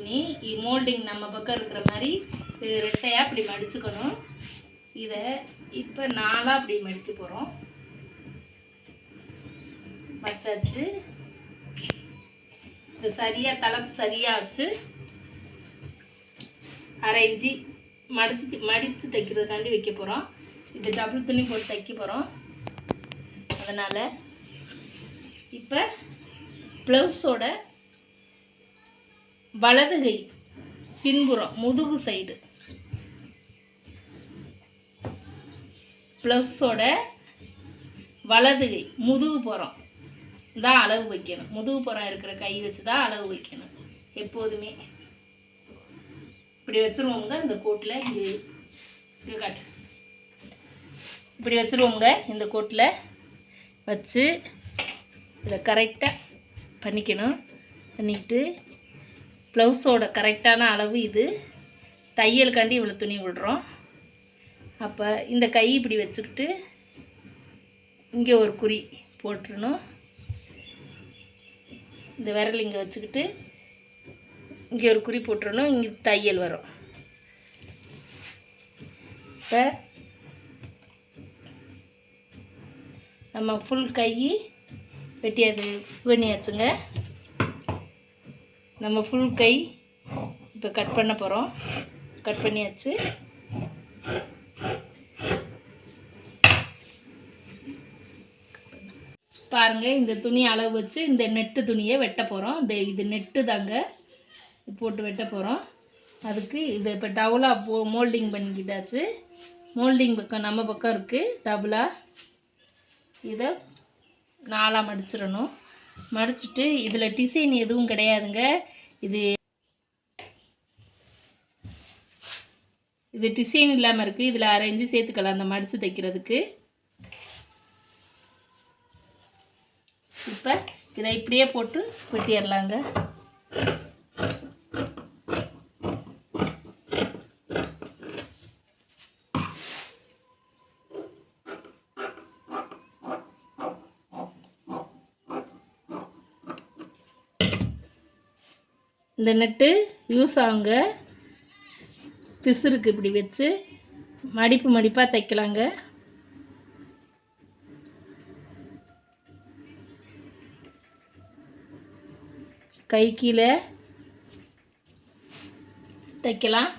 துணி மோல்டிங் நம்ம பக்கம் இருக்கிற மாதிரி ரெட்டையாக இப்படி மடிச்சுக்கணும். இதை இப்போ 4ஆக அப்படி மடிக்க போகிறோம். வச்சாச்சு. இது சரியாக தலைப்பு சரியாக வச்சு அரைஞ்சி மடித்து தைக்கிறதுக்காண்டி வைக்க போகிறோம். இது டபுள் துணி போட்டு தைக்க போகிறோம். அதனால் இப்போ ப்ளவுஸோட வலதுகை பின்புறம் முதுகு சைடு ப்ளவுஸோட வலதுகை முதுகு புறம் தான் அளவு வைக்கணும். முதுகு புறம் இருக்கிற கை வச்சு தான் அளவு வைக்கணும் எப்போதுமே. இப்படி வச்சுருவோங்க. இந்த கோட்டில் இது காட்டு இப்படி வச்சுருவோங்க. இந்த கோட்டில் வச்சு இதை கரெக்டாக பண்ணிக்கணும். பண்ணிக்கிட்டு ப்ளவுஸோட கரெக்டான அளவு இது. தையலுக்காண்டி இவ்வளோ துணி விடுறோம். அப்போ இந்த கை இப்படி வச்சுக்கிட்டு இங்கே ஒரு குறி போட்டுருணும். இந்த விரல் இங்கே வச்சுக்கிட்டு இங்கே ஒரு குறி போட்டுறணும். இங்கே தையல் வரும். இப்போ நம்ம ஃபுல் கை வெட்டியாச்சு பண்ணியாச்சுங்க. நம்ம ஃபுல் கை இப்போ கட் பண்ண போகிறோம். கட் பண்ணியாச்சு. பாருங்கள், இந்த துணி அளவு வச்சு இந்த நெட்டு துணியை வெட்ட போகிறோம். இது நெட்டு தாங்க போட்டு வெட்ட போகிறோம். அதுக்கு இதை இப்போ டபுளாக மோல்டிங் பண்ணிக்கிட்டாச்சு. மோல்டிங் பக்கம் நம்ம பக்கம் இருக்குது. டபுளாக இதை 4ஆக மடிச்சிடணும். மடிச்சுட்டு இதில் டிசைன் எதுவும் கிடையாதுங்க. இது டிசைன் இல்லாமல் இருக்குது. இதில் அரைஞ்சி சேர்த்துக்கலாம் அந்த மடித்து தைக்கிறதுக்கு. இப்போ இதை இப்படியே போட்டு வெட்டிடலாங்க. இந்த நெட்டு யூஸ் ஆகுங்க. பிசுருக்கு இப்படி வச்சு மடிப்பாக தைக்கலாங்க. கை கீழே தைக்கலாம்.